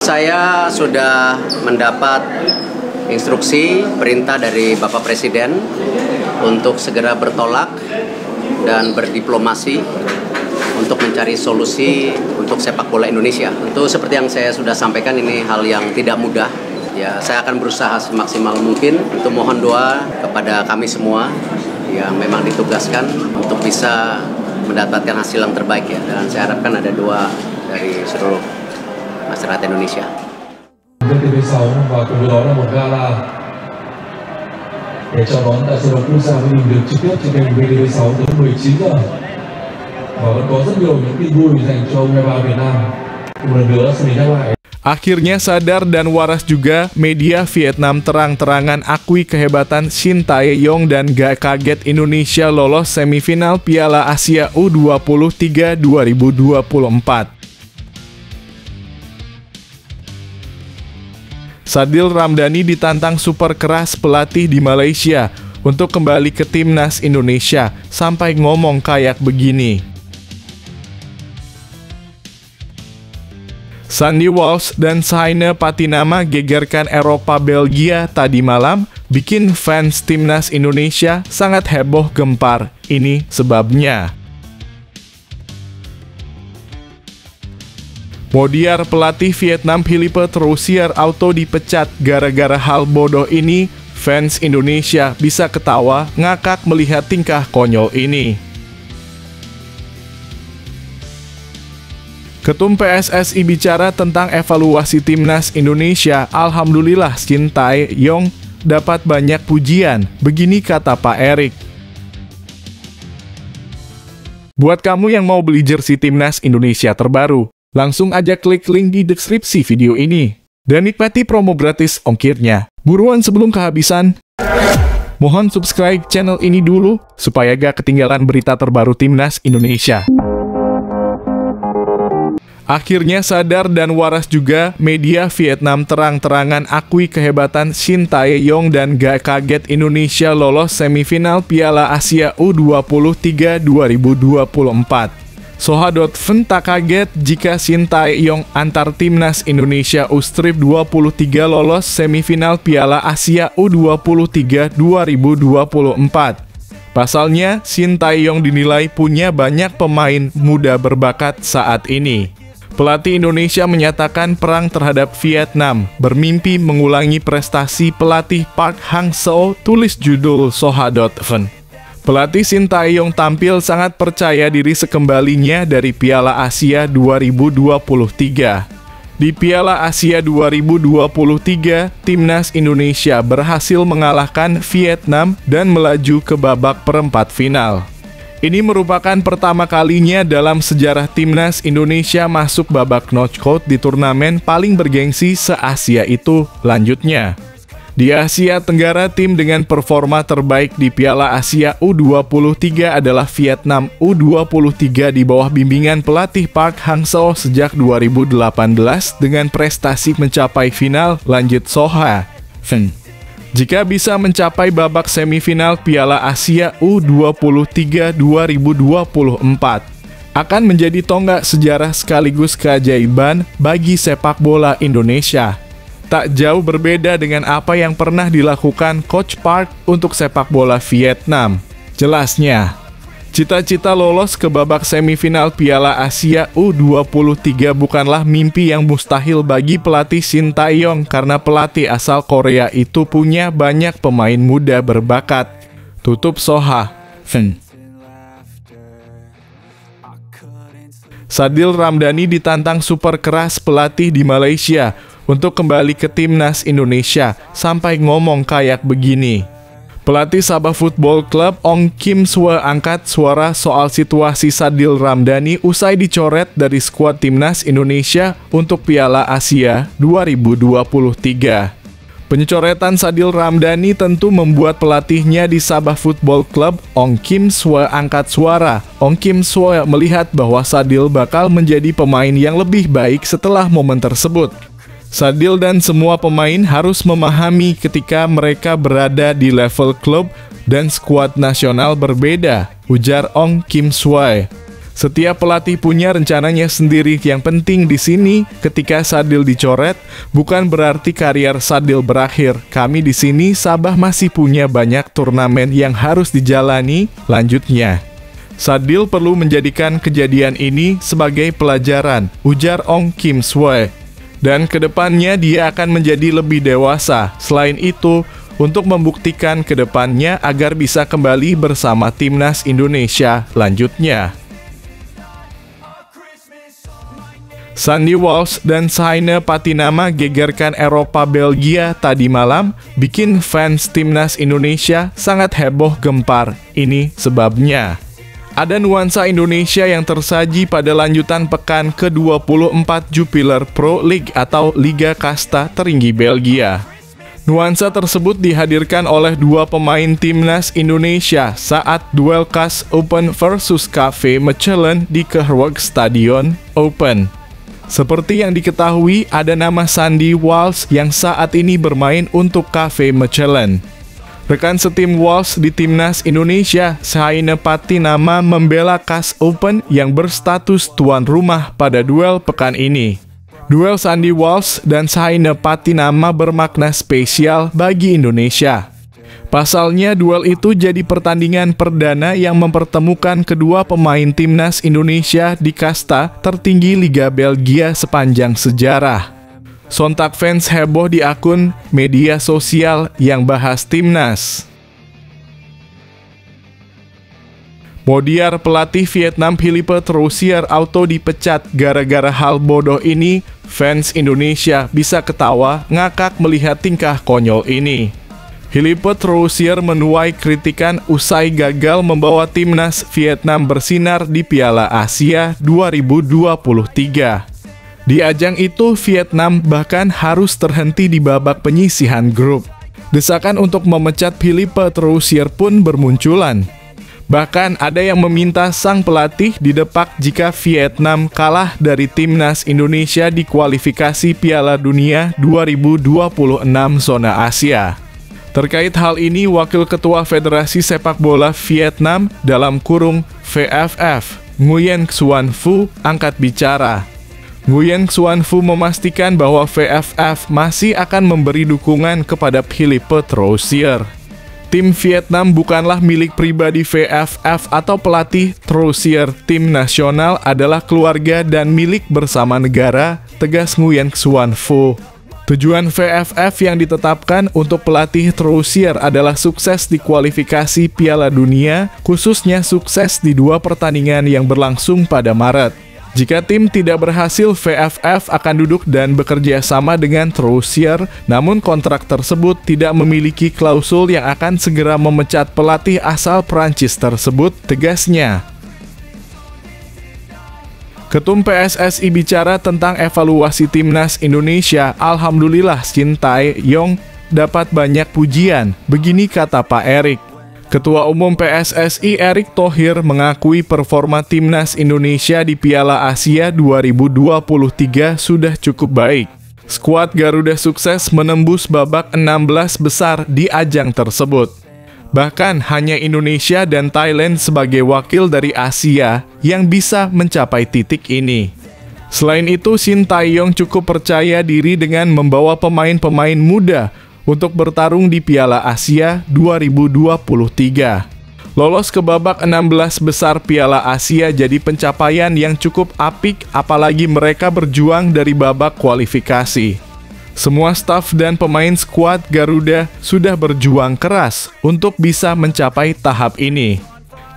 Saya sudah mendapat instruksi perintah dari Bapak Presiden untuk segera bertolak dan berdiplomasi untuk mencari solusi untuk sepak bola Indonesia. Tentu seperti yang saya sudah sampaikan, ini hal yang tidak mudah. Ya, saya akan berusaha semaksimal mungkin untuk mohon doa kepada kami semua yang memang ditugaskan untuk bisa mendapatkan hasil yang terbaik ya. Dan saya harapkan ada doa dari seluruh masyarakat Indonesia. TV6 và cùng với đó là một gala để chào đón đại sứ đoàn quốc gia với mình được trực tiếp trên kênh VTV6 tới 19 giờ và vẫn có rất nhiều những tin vui dành cho U23 Việt Nam. Một lần nữa xin nhắc lại. Akhirnya sadar dan waras juga, media Vietnam terang-terangan akui kehebatan Shin Tae-yong dan gak kaget Indonesia lolos semifinal Piala Asia U23 2024. Sadil Ramdhani ditantang super keras pelatih di Malaysia untuk kembali ke timnas Indonesia sampai ngomong kayak begini. Sandy Walsh dan Saina Patinama gegerkan Eropa Belgia tadi malam, bikin fans timnas Indonesia sangat heboh gempar. Ini sebabnya. Modiar pelatih Vietnam Philippe Troussier auto dipecat gara-gara hal bodoh ini. Fans Indonesia bisa ketawa ngakak melihat tingkah konyol ini. Ketum PSSI bicara tentang evaluasi timnas Indonesia. Alhamdulillah Shin Tae-yong dapat banyak pujian. Begini kata Pak Erik. Buat kamu yang mau beli jersey timnas Indonesia terbaru, langsung aja klik link di deskripsi video ini dan nikmati promo gratis ongkirnya. Buruan sebelum kehabisan. Mohon subscribe channel ini dulu supaya gak ketinggalan berita terbaru timnas Indonesia. Akhirnya sadar dan waras juga, media Vietnam terang-terangan akui kehebatan Shin Tae-yong dan gak kaget Indonesia lolos semifinal Piala Asia U23 2024. Soha.ven tak kaget jika Shin Tae-yong antar timnas Indonesia U23 lolos semifinal Piala Asia U23 2024. Pasalnya, Shin Tae-yong dinilai punya banyak pemain muda berbakat saat ini. Pelatih Indonesia menyatakan perang terhadap Vietnam, bermimpi mengulangi prestasi pelatih Park Hang-seo, tulis judul Soha.ven. Pelatih Shin Tae-yong tampil sangat percaya diri sekembalinya dari Piala Asia 2023. Di Piala Asia 2023, timnas Indonesia berhasil mengalahkan Vietnam dan melaju ke babak perempat final. Ini merupakan pertama kalinya dalam sejarah timnas Indonesia masuk babak knockout di turnamen paling bergengsi se-Asia itu. Lanjutnya, di Asia Tenggara, tim dengan performa terbaik di Piala Asia U23 adalah Vietnam U23 di bawah bimbingan pelatih Park Hang-seo sejak 2018 dengan prestasi mencapai final. Lanjut Soha.ven. Jika bisa mencapai babak semifinal Piala Asia U23 2024, akan menjadi tonggak sejarah sekaligus keajaiban bagi sepak bola Indonesia. Tak jauh berbeda dengan apa yang pernah dilakukan Coach Park untuk sepak bola Vietnam. Jelasnya, cita-cita lolos ke babak semifinal Piala Asia U23 bukanlah mimpi yang mustahil bagi pelatih Shin Tae-yong karena pelatih asal Korea itu punya banyak pemain muda berbakat. Tutup Soha.ven. Sadil Ramdhani ditantang super keras pelatih di Malaysia untuk kembali ke timnas Indonesia sampai ngomong kayak begini. Pelatih Sabah Football Club Ong Kim Swe angkat suara soal situasi Sadil Ramdhani usai dicoret dari skuad timnas Indonesia untuk Piala Asia 2023. Pencoretan Sadil Ramdhani tentu membuat pelatihnya di Sabah Football Club, Ong Kim Swe, angkat suara. Ong Kim Swe melihat bahwa Sadil bakal menjadi pemain yang lebih baik setelah momen tersebut. Sadil dan semua pemain harus memahami ketika mereka berada di level klub dan skuad nasional berbeda, ujar Ong Kim Swe. Setiap pelatih punya rencananya sendiri. Yang penting di sini, ketika Sadil dicoret, bukan berarti karier Sadil berakhir. Kami di sini Sabah masih punya banyak turnamen yang harus dijalani. Lanjutnya, Sadil perlu menjadikan kejadian ini sebagai pelajaran, ujar Ong Kim Swee. Dan kedepannya dia akan menjadi lebih dewasa. Selain itu, untuk membuktikan kedepannya agar bisa kembali bersama timnas Indonesia. Lanjutnya, Sandy Walsh dan Shaina Patinama gegerkan Eropa Belgia tadi malam, bikin fans timnas Indonesia sangat heboh gempar. Ini sebabnya. Ada nuansa Indonesia yang tersaji pada lanjutan pekan ke-24 Jupiler Pro League atau Liga Kasta tertinggi Belgia. Nuansa tersebut dihadirkan oleh dua pemain timnas Indonesia saat duel KAS Open versus KV Mechelen di Keurig Stadion Open. Seperti yang diketahui, ada nama Sandy Walsh yang saat ini bermain untuk KV Mechelen. Rekan setim Walsh di timnas Indonesia, Shaina Patinama, membela KAS Open yang berstatus tuan rumah pada duel pekan ini. Duel Sandy Walsh dan Shaina Patinama bermakna spesial bagi Indonesia. Pasalnya, duel itu jadi pertandingan perdana yang mempertemukan kedua pemain timnas Indonesia di kasta tertinggi Liga Belgia sepanjang sejarah. Sontak fans heboh di akun media sosial yang bahas timnas. Modiar pelatih Vietnam Philippe Troussier auto dipecat gara-gara hal bodoh ini. Fans Indonesia bisa ketawa ngakak melihat tingkah konyol ini. Philippe Troussier menuai kritikan usai gagal membawa timnas Vietnam bersinar di Piala Asia 2023. Di ajang itu, Vietnam bahkan harus terhenti di babak penyisihan grup. Desakan untuk memecat Philippe Troussier pun bermunculan. Bahkan ada yang meminta sang pelatih didepak jika Vietnam kalah dari timnas Indonesia di kualifikasi Piala Dunia 2026 zona Asia. Terkait hal ini, Wakil Ketua Federasi Sepak Bola Vietnam (VFF), Nguyen Xuan Phu, angkat bicara. Nguyen Xuan Phu memastikan bahwa VFF masih akan memberi dukungan kepada Philippe Troussier. Tim Vietnam bukanlah milik pribadi VFF atau pelatih Troussier. Tim nasional adalah keluarga dan milik bersama negara, tegas Nguyen Xuan Phu. Tujuan VFF yang ditetapkan untuk pelatih Troussier adalah sukses di kualifikasi Piala Dunia, khususnya sukses di dua pertandingan yang berlangsung pada Maret. Jika tim tidak berhasil, VFF akan duduk dan bekerja sama dengan Troussier, namun kontrak tersebut tidak memiliki klausul yang akan segera memecat pelatih asal Prancis tersebut, tegasnya. Ketum PSSI bicara tentang evaluasi timnas Indonesia. Alhamdulillah Shin Tae-yong dapat banyak pujian. Begini kata Pak Erik. Ketua Umum PSSI Erick Thohir mengakui performa timnas Indonesia di Piala Asia 2023 sudah cukup baik. Skuad Garuda sukses menembus babak 16 besar di ajang tersebut. Bahkan hanya Indonesia dan Thailand sebagai wakil dari Asia yang bisa mencapai titik ini. Selain itu, Shin Tae-yong cukup percaya diri dengan membawa pemain-pemain muda untuk bertarung di Piala Asia 2023. Lolos ke babak 16 besar Piala Asia jadi pencapaian yang cukup apik, apalagi mereka berjuang dari babak kualifikasi. Semua staf dan pemain skuad Garuda sudah berjuang keras untuk bisa mencapai tahap ini.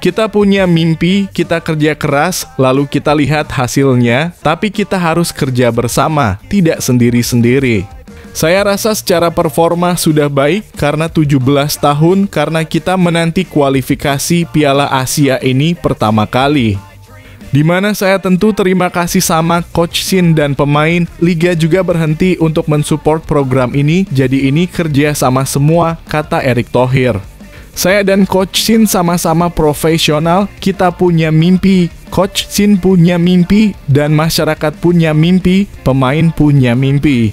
Kita punya mimpi, kita kerja keras, lalu kita lihat hasilnya, tapi kita harus kerja bersama, tidak sendiri-sendiri. Saya rasa secara performa sudah baik karena 17 tahun karena kita menanti kualifikasi Piala Asia ini pertama kali. Di mana saya tentu terima kasih sama Coach Shin dan pemain. Liga juga berhenti untuk mensupport program ini, jadi ini kerja sama semua, kata Erick Thohir. Saya dan Coach Shin sama-sama profesional, kita punya mimpi, Coach Shin punya mimpi, dan masyarakat punya mimpi, pemain punya mimpi.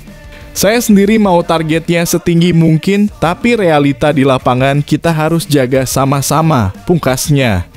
Saya sendiri mau targetnya setinggi mungkin, tapi realita di lapangan kita harus jaga sama-sama, pungkasnya.